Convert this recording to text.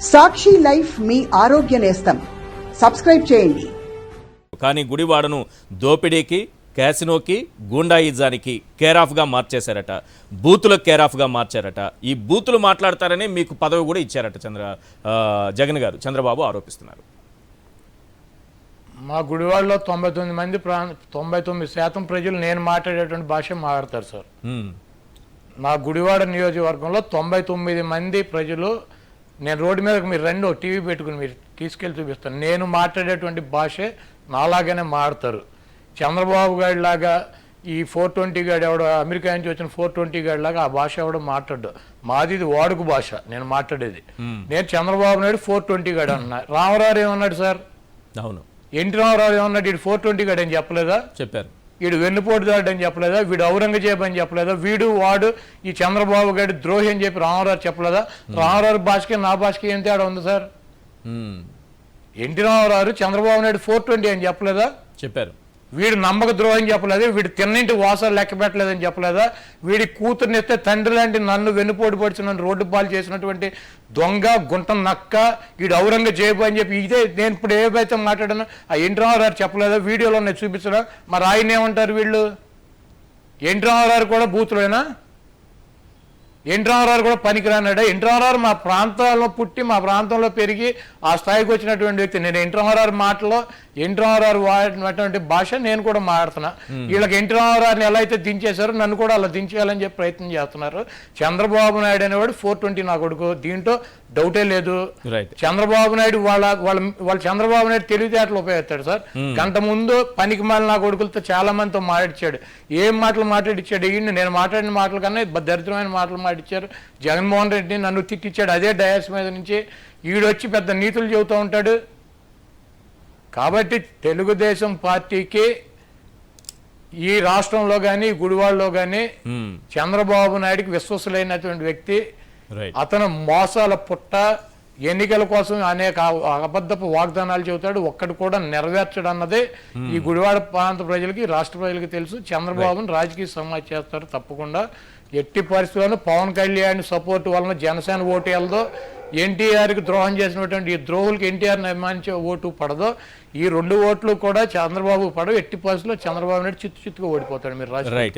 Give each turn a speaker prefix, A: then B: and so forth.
A: సాక్షి life మీ ఆరోగ్య నేస్తం. Subscribe చేయండి.
B: కానీ గుడివాడను దోపిడీకి, క్యాసినోకి, గూండాయిజానికి కేరాఫ్గా మార్చేశారట. బూతులకు కేరాఫ్గా మార్చారట. ఈ బూతులు మాట్లాడతారని మీకు పదవి కూడా ఇచ్చారట జగన్ గారు, చంద్రబాబు ఆరోపిస్తున్నారు.
C: మా గుడివాడలో 99% ప్రజలు నేను మాట్లాడేటువంటి భాష మాట్లాడతారు సార్. నా గుడివాడ నియోజకవర్గంలో 99 ప్రజలు, నేను రోడ్డు మీదకి మీరు రెండు టీవీ పెట్టుకుని మీరు తీసుకెళ్ళి చూపిస్తాను, నేను మాట్లాడేటువంటి భాషే నాలాగానే మాట్లాడతారు. చంద్రబాబు గారి లాగా ఈ 420 గాడు ఎవడో అమెరికా నుంచి వచ్చిన 420 గాడి లాగా ఆ భాష ఎవడో మాట్లాడు. మాది ఇది వాడుక భాష నేను మాట్లాడేది. నేను చంద్రబాబు నాయుడు 420 గాడు అన్నా. రామరావు ఏమన్నాడు సార్?
B: అవును.
C: ఎన్టీ రామారావు ఏమన్నాడు? వీడు 420 గాడు అని చెప్పలేదా?
B: చెప్పారు.
C: వీడు వెన్నుపోటుదాడు అని చెప్పలేదా? వీడు ఔరంగజేబు అని చెప్పలేదా? వాడు ఈ చంద్రబాబు గారి ద్రోహి అని చెప్పి రామారావు చెప్పలేదా? రామారావు భాషకి నా భాషకి ఏం తేడా ఉంది సార్? ఎన్టీ రామారావు చంద్రబాబు నాయుడు 420 అని చెప్పలేదా?
B: చెప్పారు.
C: వీడు నమ్మక ద్రోహం చెప్పలేదా? వీడు తిన్నింటి వాసాలు లెక్క పెట్టలేదని చెప్పలేదా? వీడి కూతుర్నిస్తే తండ్రి లాంటి నన్ను వెన్నుపోటు పడిచి నన్ను రోడ్డు పాలు చేసినటువంటి దొంగ గుంట నక్క వీడు ఔరంగజేబు అని చెప్పి ఇదే నేను ఇప్పుడు ఏవైతే మాట్లాడానో ఆ ఎన్టీ రామారావు చెప్పలేదా? వీడియోలో నేను చూపించడా? మరి ఆయన ఏమంటారు వీళ్ళు? ఎన్టీ రామారావు కూడా బూతులేనా? ఎన్టీ రామారావు కూడా పనికిరానాడా? ఎన్టీ రామారావు మా ప్రాంతాల్లో పుట్టి మా ప్రాంతంలో పెరిగి ఆ స్థాయికి వచ్చినటువంటి వ్యక్తి. నేను ఎన్టీ రామారావు మాటలో ఎన్టీ రామారావు వాడినటువంటి భాష నేను కూడా మాట్లాడుతున్నా. వీళ్ళకి ఎన్టీ రామారావుని ఎలా అయితే దించేశారో నన్ను కూడా అలా దించేయాలని చెప్పి ప్రయత్నం చేస్తున్నారు. చంద్రబాబు నాయుడు అనేవాడు 420 నా కొడుకు, దీంట్లో డౌటే లేదు. చంద్రబాబు నాయుడు వాళ్ళ చంద్రబాబు నాయుడు తెలివితేటలు ఉపయోగిస్తాడు సార్. గంట ముందు పనికి మాలి నా కొడుకులతో చాలా మందితో మాట్లాడిచ్చాడు. ఏం మాటలు మాట్లాడిచ్చాడు? ఈయన్ని నేను మాట్లాడిన మాటల కన్నా దరిద్రమైన మాటలు మాట్లాడిచ్చారు. జగన్మోహన్ రెడ్డిని నన్ను తిట్టించాడు అదే డయాస్ మీద నుంచి. ఈడొచ్చి పెద్ద నీతులు చెబుతూ ఉంటాడు. కాబట్టి తెలుగుదేశం పార్టీకి ఈ రాష్ట్రంలో కానీ గుడివాడలో కానీ చంద్రబాబు నాయుడికి విశ్వసులైనటువంటి వ్యక్తి. అతను మోసాల పుట్ట, ఎన్నికల కోసం అనేక అబద్ధపు వాగ్దానాలు చెబుతాడు, ఒక్కటి కూడా నెరవేర్చడు అన్నదే ఈ గుడివాడ ప్రాంత ప్రజలకి, రాష్ట్ర ప్రజలకి తెలుసు. చంద్రబాబును రాజకీయ సమాజ్ చేస్తారు తప్పకుండా. ఎట్టి పరిస్థితుల్లోనూ పవన్ కళ్యాణ్ సపోర్ట్ వలన జనసేన ఓటు వెళ్దో, ఎన్టీఆర్కి ద్రోహం చేసినటువంటి ఈ ద్రోహులకి ఎన్టీఆర్ని అభిమానించే ఓటు పడదో, ఈ 2 ఓట్లు కూడా చంద్రబాబు పడవు. ఎట్టి పరిస్థితుల్లో చంద్రబాబు నాయుడు చిత్తుగా ఓడిపోతాడు. మీరు రాజకీయ